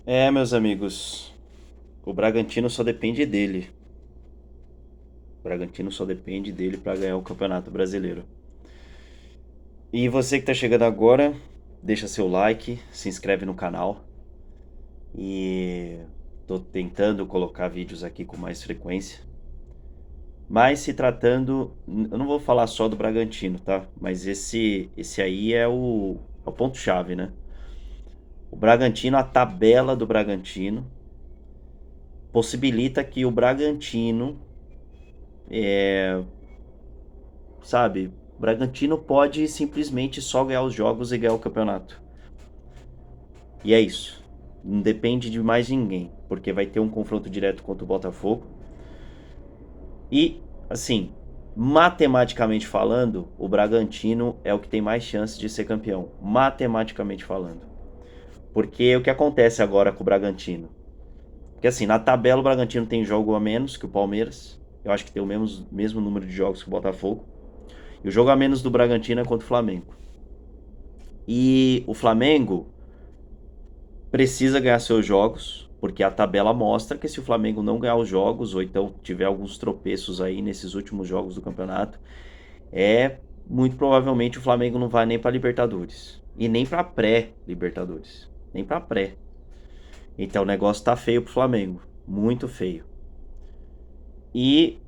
Meus amigos, o Bragantino só depende dele. O Bragantino só depende dele para ganhar o Campeonato Brasileiro. E você que tá chegando agora, deixa seu like, se inscreve no canal. E tô tentando colocar vídeos aqui com mais frequência. Mas se tratando, eu não vou falar só do Bragantino, tá? Mas esse aí é o ponto-chave, né? O Bragantino, a tabela do Bragantino possibilita que o Bragantino, sabe, o Bragantino pode simplesmente só ganhar os jogos e ganhar o campeonato. E é isso. Não depende de mais ninguém, porque vai ter um confronto direto contra o Botafogo. E, assim, matematicamente falando, o Bragantino é o que tem mais chances de ser campeão. Matematicamente falando. Porque o que acontece agora com o Bragantino? Porque, assim, na tabela o Bragantino tem jogo a menos que o Palmeiras. Eu acho que tem o mesmo número de jogos que o Botafogo. E o jogo a menos do Bragantino é contra o Flamengo. E o Flamengo precisa ganhar seus jogos, porque a tabela mostra que se o Flamengo não ganhar os jogos, ou então tiver alguns tropeços aí nesses últimos jogos do campeonato, muito provavelmente o Flamengo não vai nem para Libertadores. E nem para pré-Libertadores. Nem para pré. Então o negócio tá feio pro Flamengo. Muito feio. E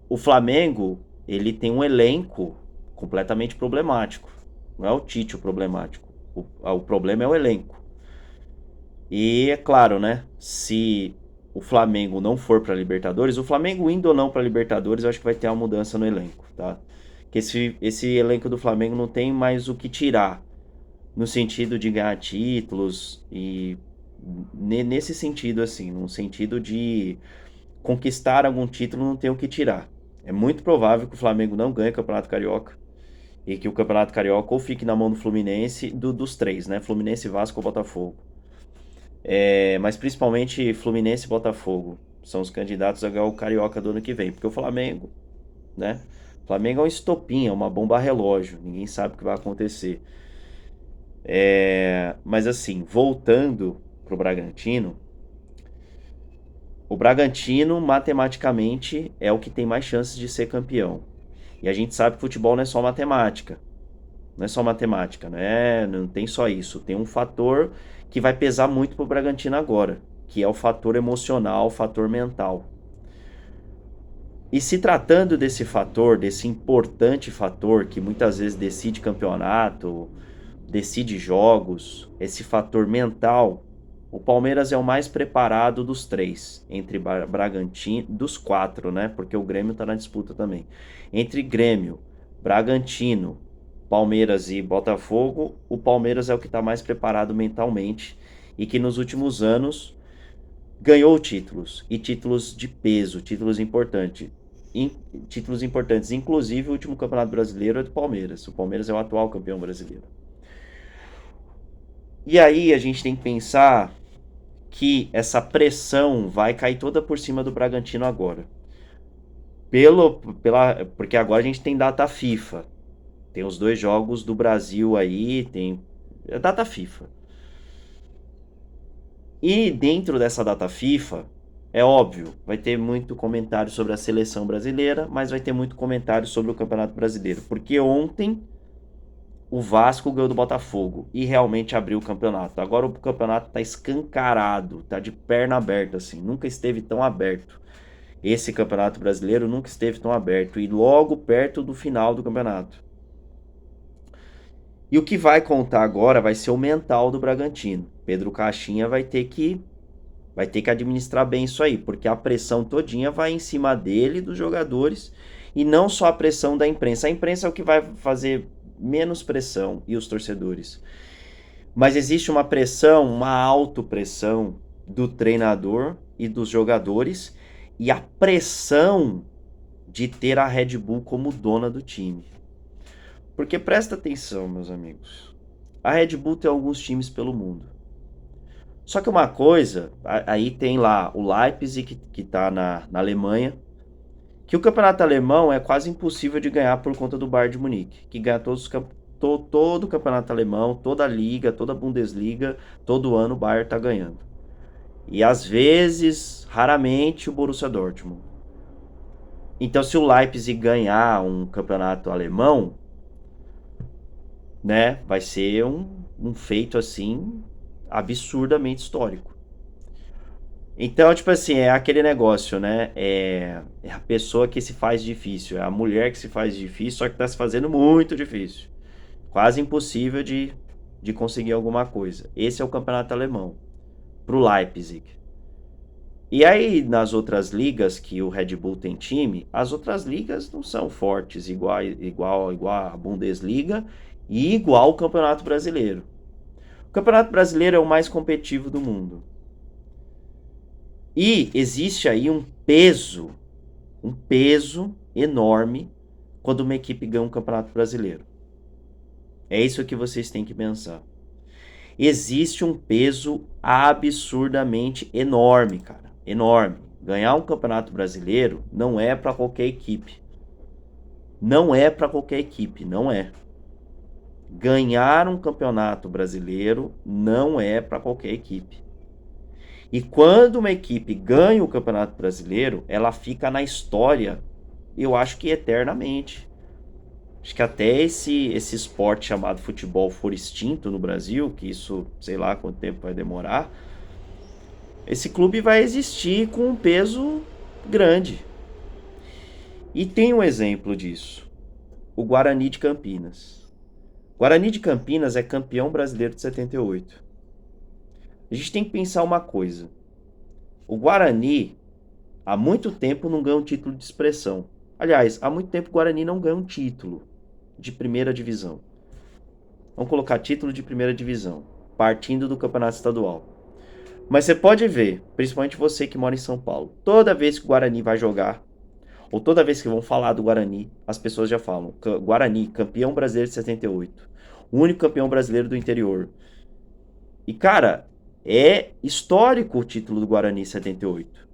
o Flamengo, ele tem um elenco completamente problemático. Não é o Tite o problemático. O problema é o elenco. E é claro, né? Se o Flamengo não for para Libertadores, o Flamengo indo ou não para Libertadores, eu acho que vai ter uma mudança no elenco, tá? Que esse elenco do Flamengo não tem mais o que tirar no sentido de ganhar títulos e nesse sentido assim, no sentido de conquistar algum título, não tem o que tirar. É muito provável que o Flamengo não ganhe o Campeonato Carioca e que o Campeonato Carioca ou fique na mão do Fluminense, dos três, né? Fluminense, Vasco ou Botafogo. Mas principalmente Fluminense e Botafogo são os candidatos a ganhar o Carioca do ano que vem. Porque o Flamengo, né? O Flamengo é um estopim, é uma bomba relógio. Ninguém sabe o que vai acontecer. Mas assim, voltando pro Bragantino, o Bragantino matematicamente é o que tem mais chances de ser campeão. E a gente sabe que futebol não é só matemática. Não é só matemática, né? Não tem só isso. Tem um fator que vai pesar muito pro Bragantino agora, que é o fator emocional, o fator mental. E se tratando desse fator, desse importante fator que muitas vezes decide campeonato, decide jogos, esse fator mental, o Palmeiras é o mais preparado dos três, entre Bragantino, dos quatro, né? Porque o Grêmio tá na disputa também. Entre Grêmio, Bragantino, Palmeiras e Botafogo, o Palmeiras é o que está mais preparado mentalmente e que nos últimos anos ganhou títulos e títulos de peso, títulos importantes, inclusive o último Campeonato Brasileiro é do Palmeiras. O Palmeiras é o atual campeão brasileiro. E aí a gente tem que pensar que essa pressão vai cair toda por cima do Bragantino agora. Porque agora a gente tem data FIFA. Tem os dois jogos do Brasil aí, tem a data FIFA. E dentro dessa data FIFA, é óbvio, vai ter muito comentário sobre a seleção brasileira, mas vai ter muito comentário sobre o Campeonato Brasileiro. Porque ontem o Vasco ganhou do Botafogo e realmente abriu o campeonato. Agora o campeonato tá escancarado, tá de perna aberta assim, nunca esteve tão aberto. Esse Campeonato Brasileiro nunca esteve tão aberto e logo perto do final do campeonato. E o que vai contar agora vai ser o mental do Bragantino. Pedro Caixinha vai ter que administrar bem isso aí, porque a pressão todinha vai em cima dele, dos jogadores, e não só a pressão da imprensa. A imprensa é o que vai fazer menos pressão e os torcedores. Mas existe uma pressão, uma autopressão do treinador e dos jogadores e a pressão de ter a Red Bull como dona do time. Porque presta atenção, meus amigos. A Red Bull tem alguns times pelo mundo. Só que uma coisa, aí tem lá o Leipzig, que tá na Alemanha, que o campeonato alemão é quase impossível de ganhar por conta do Bayern de Munique, que ganha todo o campeonato alemão, toda a liga, toda a Bundesliga, todo ano o Bayern tá ganhando. E às vezes, raramente, o Borussia Dortmund. Então, se o Leipzig ganhar um campeonato alemão, né, vai ser um feito assim absurdamente histórico. Então, tipo assim, é aquele negócio, né? É a pessoa que se faz difícil, é a mulher que se faz difícil, só que tá se fazendo muito difícil. Quase impossível de conseguir alguma coisa. Esse é o campeonato alemão, pro Leipzig. E aí, nas outras ligas que o Red Bull tem time, as outras ligas não são fortes igual a Bundesliga e igual o Campeonato Brasileiro. O Campeonato Brasileiro é o mais competitivo do mundo. E existe aí um peso enorme quando uma equipe ganha um Campeonato Brasileiro. É isso que vocês têm que pensar. Existe um peso absurdamente enorme, cara. Enorme. Ganhar um Campeonato Brasileiro não é para qualquer equipe. Não é para qualquer equipe, não é. Ganhar um Campeonato Brasileiro não é para qualquer equipe. E quando uma equipe ganha o Campeonato Brasileiro, ela fica na história, eu acho que eternamente. Acho que até esse esporte chamado futebol for extinto no Brasil, que isso, sei lá quanto tempo vai demorar, esse clube vai existir com um peso grande. E tem um exemplo disso. O Guarani de Campinas. O Guarani de Campinas é campeão brasileiro de 78. A gente tem que pensar uma coisa. O Guarani, há muito tempo, não ganha um título de expressão. Aliás, há muito tempo o Guarani não ganha um título de primeira divisão. Vamos colocar título de primeira divisão, partindo do campeonato estadual. Mas você pode ver, principalmente você que mora em São Paulo, toda vez que o Guarani vai jogar, ou toda vez que vão falar do Guarani, as pessoas já falam: Guarani, campeão brasileiro de 78. O único campeão brasileiro do interior. E, cara, é histórico o título do Guarani 78.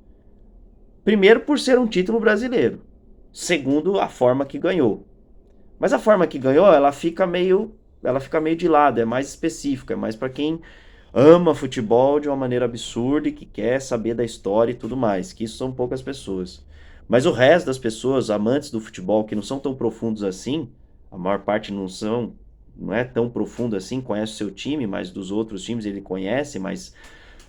Primeiro, por ser um título brasileiro. Segundo, a forma que ganhou. Mas a forma que ganhou, ela fica meio de lado, é mais específica, é mais para quem ama futebol de uma maneira absurda e que quer saber da história e tudo mais, que isso são poucas pessoas. Mas o resto das pessoas, amantes do futebol, que não são tão profundos assim, a maior parte não é tão profundo assim, conhece o seu time, mas dos outros times ele conhece, mas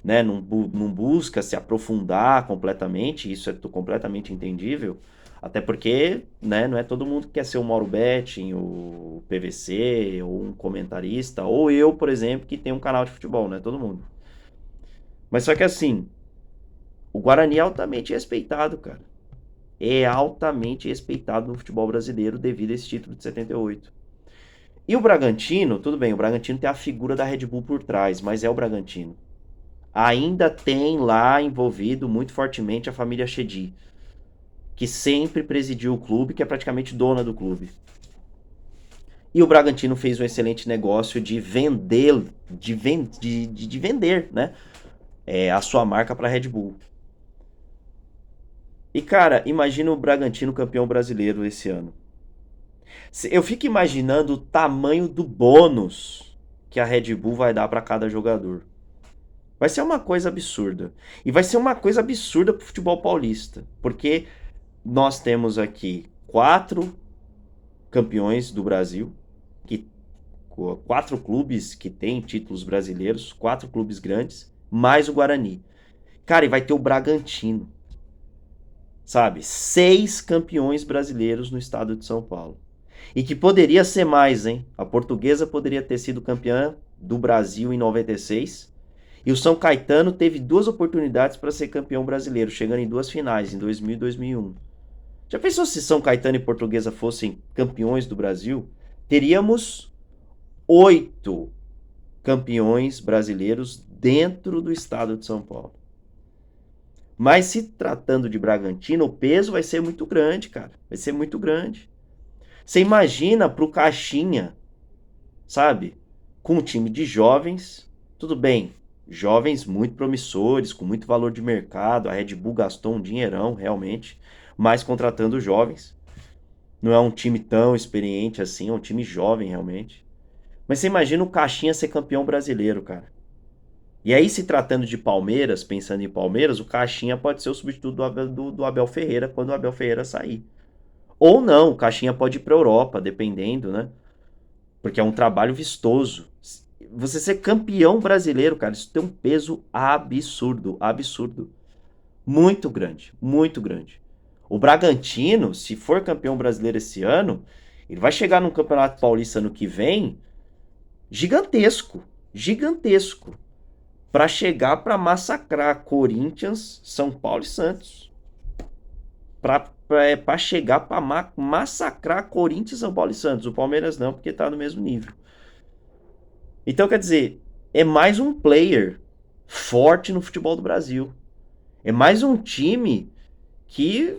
né, não busca se aprofundar completamente, isso é completamente entendível. Até porque, né, não é todo mundo que quer ser o Mauro Betting, o PVC, ou um comentarista, ou eu, por exemplo, que tem um canal de futebol, não é todo mundo. Mas só que assim, o Guarani é altamente respeitado, cara. É altamente respeitado no futebol brasileiro devido a esse título de 78. E o Bragantino, tudo bem, o Bragantino tem a figura da Red Bull por trás, mas é o Bragantino. Ainda tem lá envolvido muito fortemente a família Chedi, que sempre presidiu o clube, que é praticamente dona do clube. E o Bragantino fez um excelente negócio de vender, de vender, né, a sua marca para a Red Bull. E cara, imagina o Bragantino campeão brasileiro esse ano. Eu fico imaginando o tamanho do bônus que a Red Bull vai dar para cada jogador. Vai ser uma coisa absurda. E vai ser uma coisa absurda pro futebol paulista, porque nós temos aqui 4 campeões do Brasil, 4 clubes que têm títulos brasileiros, 4 clubes grandes, mais o Guarani. Cara, e vai ter o Bragantino, sabe? 6 campeões brasileiros no estado de São Paulo. E que poderia ser mais, hein? A Portuguesa poderia ter sido campeã do Brasil em 96. E o São Caetano teve 2 oportunidades para ser campeão brasileiro, chegando em 2 finais, em 2000 e 2001. Já pensou se São Caetano e Portuguesa fossem campeões do Brasil? Teríamos 8 campeões brasileiros dentro do estado de São Paulo. Mas se tratando de Bragantino, o peso vai ser muito grande, cara. Vai ser muito grande. Você imagina pro Caixinha, sabe? Com um time de jovens, tudo bem, jovens muito promissores, com muito valor de mercado. A Red Bull gastou um dinheirão, realmente, mas contratando jovens. Não é um time tão experiente assim, é um time jovem, realmente. Mas você imagina o Caixinha ser campeão brasileiro, cara. E aí, se tratando de Palmeiras, pensando em Palmeiras, o Caixinha pode ser o substituto do Abel Ferreira quando o Abel Ferreira sair. Ou não, o Caixinha pode ir para Europa, dependendo, né? Porque é um trabalho vistoso. Você ser campeão brasileiro, cara, isso tem um peso absurdo, absurdo. Muito grande, muito grande. O Bragantino, se for campeão brasileiro esse ano, ele vai chegar no Campeonato Paulista ano que vem gigantesco, gigantesco, para chegar para massacrar Corinthians, São Paulo e Santos. Para chegar para massacrar Corinthians, São Paulo e Santos. O Palmeiras não, porque tá no mesmo nível. Então, quer dizer, é mais um player forte no futebol do Brasil. É mais um time que,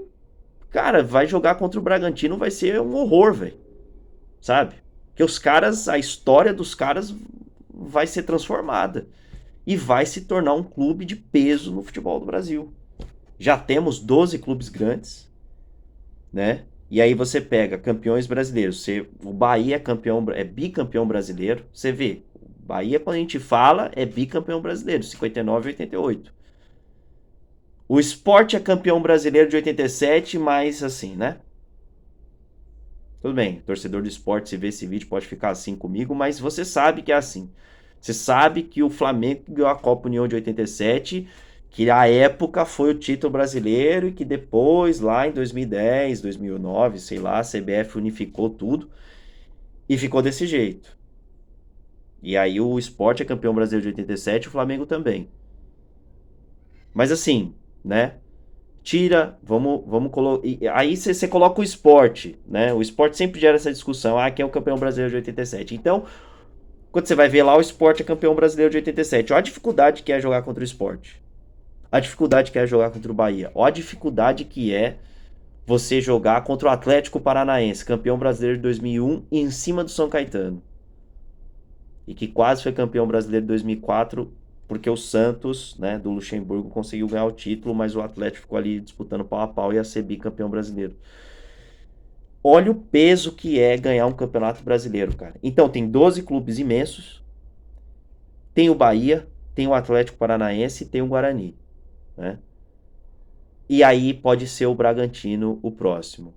cara, vai jogar contra o Bragantino, vai ser um horror, velho. Sabe? Que os caras, a história dos caras vai ser transformada. E vai se tornar um clube de peso no futebol do Brasil. Já temos 12 clubes grandes, né? E aí você pega campeões brasileiros. O Bahia é campeão, é bicampeão brasileiro. Você vê, o Bahia, quando a gente fala, é bicampeão brasileiro, 59 e 88. O Sport é campeão brasileiro de 87, mas assim, né? Tudo bem, torcedor do Sport, se vê esse vídeo, pode ficar assim comigo, mas você sabe que é assim. Você sabe que o Flamengo ganhou a Copa União de 87, que a época foi o título brasileiro e que depois, lá em 2010, 2009, sei lá, a CBF unificou tudo e ficou desse jeito. E aí o Sport é campeão brasileiro de 87, o Flamengo também. Mas assim, né? Tira, vamos colocar. Aí você coloca o esporte, né? O esporte sempre gera essa discussão. Ah, quem é o campeão brasileiro de 87? Então, quando você vai ver lá, o esporte é campeão brasileiro de 87. Olha a dificuldade que é jogar contra o esporte. A dificuldade que é jogar contra o Bahia. Olha a dificuldade que é você jogar contra o Atlético Paranaense, campeão brasileiro de 2001, em cima do São Caetano. E que quase foi campeão brasileiro de 2004, porque o Santos, né, do Luxemburgo, conseguiu ganhar o título, mas o Atlético ficou ali disputando pau a pau e ia ser bicampeão brasileiro. Olha o peso que é ganhar um campeonato brasileiro, cara. Então, tem 12 clubes imensos, tem o Bahia, tem o Atlético Paranaense e tem o Guarani, né? E aí pode ser o Bragantino o próximo.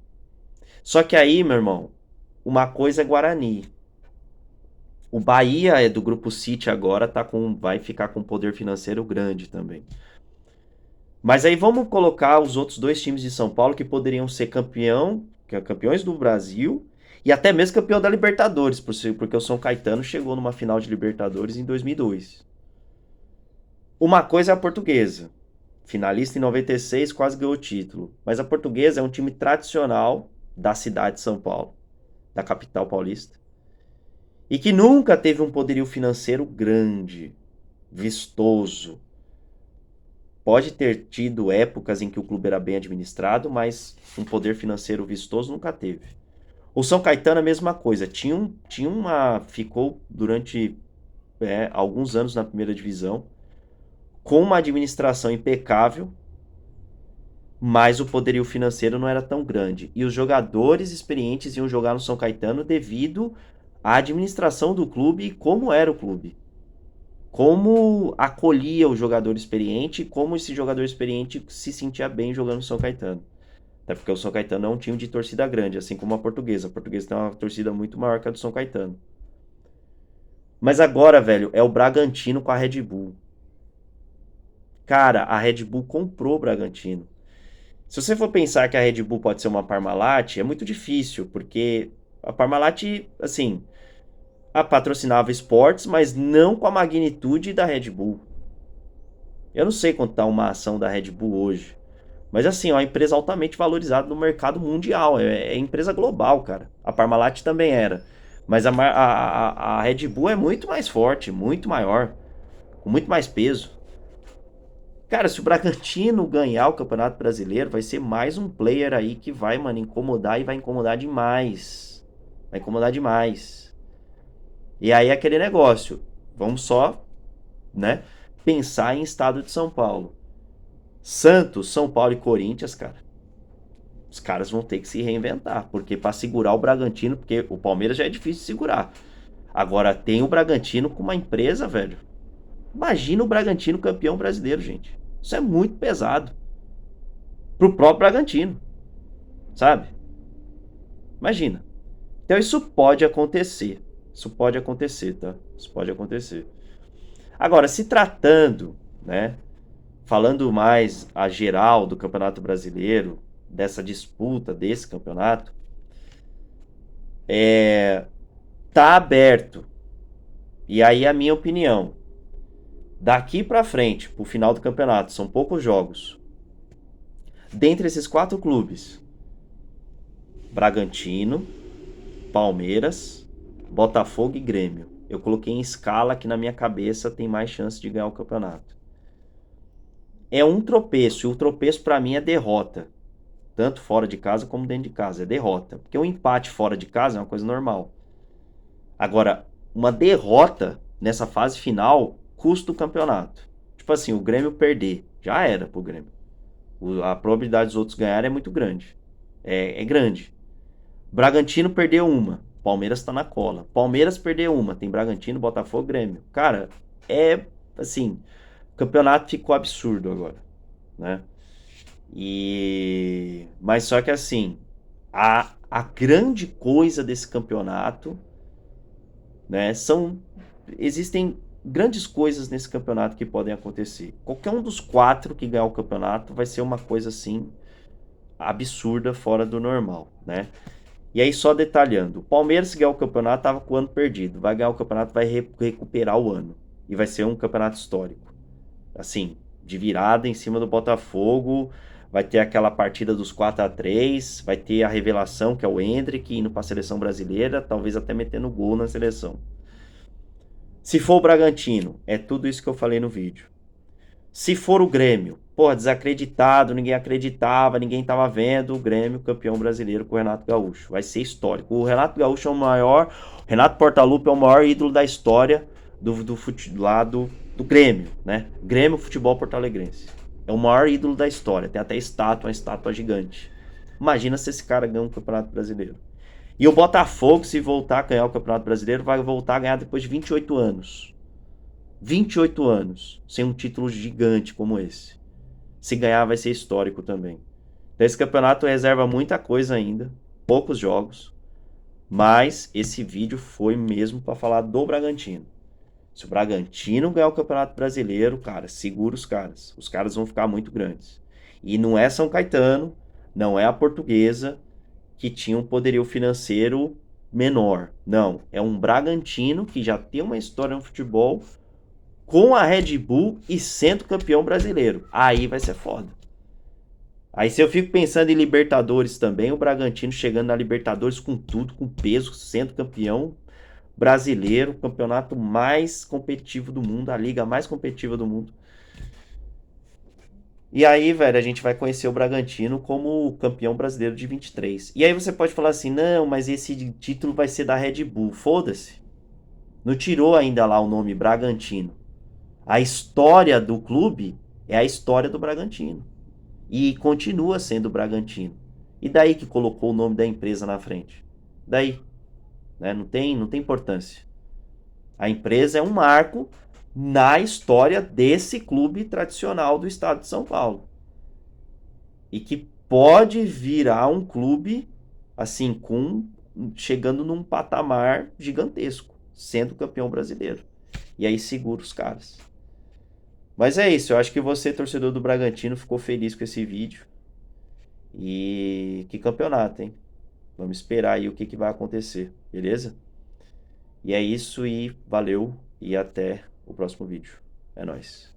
Só que aí, meu irmão, uma coisa é Guarani. O Bahia é do grupo City agora, vai ficar com um poder financeiro grande também. Mas aí vamos colocar os outros dois times de São Paulo que poderiam ser campeões do Brasil e até mesmo campeão da Libertadores, porque o São Caetano chegou numa final de Libertadores em 2002. Uma coisa é a Portuguesa, finalista em 96, quase ganhou o título. Mas a Portuguesa é um time tradicional da cidade de São Paulo, da capital paulista, e que nunca teve um poderio financeiro grande, vistoso. Pode ter tido épocas em que o clube era bem administrado, mas um poder financeiro vistoso nunca teve. O São Caetano é a mesma coisa. Ficou durante alguns anos na primeira divisão, com uma administração impecável, mas o poderio financeiro não era tão grande. E os jogadores experientes iam jogar no São Caetano devido à administração do clube e como era o clube. Como acolhia o jogador experiente e como esse jogador experiente se sentia bem jogando no São Caetano. Até porque o São Caetano é um time de torcida grande, assim como a Portuguesa. A Portuguesa tem uma torcida muito maior que a do São Caetano. Mas agora, velho, é o Bragantino com a Red Bull. Cara, a Red Bull comprou o Bragantino. Se você for pensar que a Red Bull pode ser uma Parmalat, é muito difícil, porque a Parmalat, assim, patrocinava esportes, mas não com a magnitude da Red Bull. Eu não sei quanto tá uma ação da Red Bull hoje, mas assim, é uma empresa altamente valorizada no mercado mundial, é empresa global, cara. A Parmalat também era, mas a Red Bull é muito mais forte, muito maior, com muito mais peso. Cara, se o Bragantino ganhar o Campeonato Brasileiro, vai ser mais um player aí que vai, mano, incomodar e vai incomodar demais. Vai incomodar demais. E aí aquele negócio, vamos só, né, pensar em estado de São Paulo. Santos, São Paulo e Corinthians, cara. Os caras vão ter que se reinventar, porque para segurar o Bragantino, porque o Palmeiras já é difícil de segurar. Agora tem o Bragantino com uma empresa, velho. Imagina o Bragantino campeão brasileiro, gente. Isso é muito pesado. Pro próprio Bragantino, sabe? Imagina. Então isso pode acontecer. Isso pode acontecer, tá? Isso pode acontecer. Agora, se tratando, né? Falando mais a geral do Campeonato Brasileiro, dessa disputa desse campeonato, tá aberto. E aí a minha opinião, daqui pra frente, pro final do campeonato, são poucos jogos. Dentre esses 4 clubes, Bragantino, Palmeiras, Botafogo e Grêmio. Eu coloquei em escala que na minha cabeça tem mais chance de ganhar o campeonato. É um tropeço, e o tropeço pra mim é derrota. Tanto fora de casa como dentro de casa, é derrota. Porque um empate fora de casa é uma coisa normal. Agora, uma derrota nessa fase final custa o campeonato. Tipo assim, o Grêmio perder, já era pro Grêmio. A probabilidade dos outros ganharem é muito grande. É grande. Bragantino perdeu uma, Palmeiras tá na cola. Palmeiras perdeu uma, tem Bragantino, Botafogo, Grêmio. Cara, assim, o campeonato ficou absurdo agora, né? Mas só que assim, a grande coisa desse campeonato, né, existem grandes coisas nesse campeonato que podem acontecer. Qualquer um dos 4 que ganhar o campeonato vai ser uma coisa assim absurda, fora do normal, né? E aí só detalhando, o Palmeiras se ganhar o campeonato estava com o ano perdido, vai ganhar o campeonato, vai recuperar o ano e vai ser um campeonato histórico, assim, de virada em cima do Botafogo. Vai ter aquela partida dos 4-3, vai ter a revelação que é o Endrick indo para a seleção brasileira, talvez até metendo gol na seleção. Se for o Bragantino, é tudo isso que eu falei no vídeo. Se for o Grêmio, porra, desacreditado, ninguém acreditava, ninguém tava vendo o Grêmio campeão brasileiro com o Renato Gaúcho. Vai ser histórico. O Renato Gaúcho é o maior, Renato Portaluppi é o maior ídolo da história do Grêmio, né? Grêmio Futebol Porto-Alegrense. É o maior ídolo da história. Tem até estátua, uma estátua gigante. Imagina se esse cara ganha um campeonato brasileiro. E o Botafogo, se voltar a ganhar o Campeonato Brasileiro, vai voltar a ganhar depois de 28 anos. 28 anos sem um título gigante como esse. Se ganhar, vai ser histórico também. Então, esse campeonato reserva muita coisa ainda, poucos jogos, mas esse vídeo foi mesmo para falar do Bragantino. Se o Bragantino ganhar o Campeonato Brasileiro, cara, segura os caras. Os caras vão ficar muito grandes. E não é São Caetano, não é a Portuguesa, que tinha um poderio financeiro menor. Não, é um Bragantino que já tem uma história no futebol com a Red Bull e sendo campeão brasileiro. Aí vai ser foda. Aí se eu fico pensando em Libertadores também, o Bragantino chegando na Libertadores com tudo, com peso, sendo campeão brasileiro, o campeonato mais competitivo do mundo, a liga mais competitiva do mundo. E aí, velho, a gente vai conhecer o Bragantino como campeão brasileiro de 23. E aí você pode falar assim, não, mas esse título vai ser da Red Bull. Foda-se. Não tirou ainda lá o nome Bragantino. A história do clube é a história do Bragantino. E continua sendo o Bragantino. E daí que colocou o nome da empresa na frente? Daí, né? Não tem importância. A empresa é um marco na história desse clube tradicional do estado de São Paulo. E que pode virar um clube assim chegando num patamar gigantesco, sendo campeão brasileiro. E aí segura os caras. Mas é isso, eu acho que você, torcedor do Bragantino, ficou feliz com esse vídeo. E que campeonato, hein? Vamos esperar aí o que vai acontecer, beleza? E é isso e valeu e até o próximo vídeo. É nóis.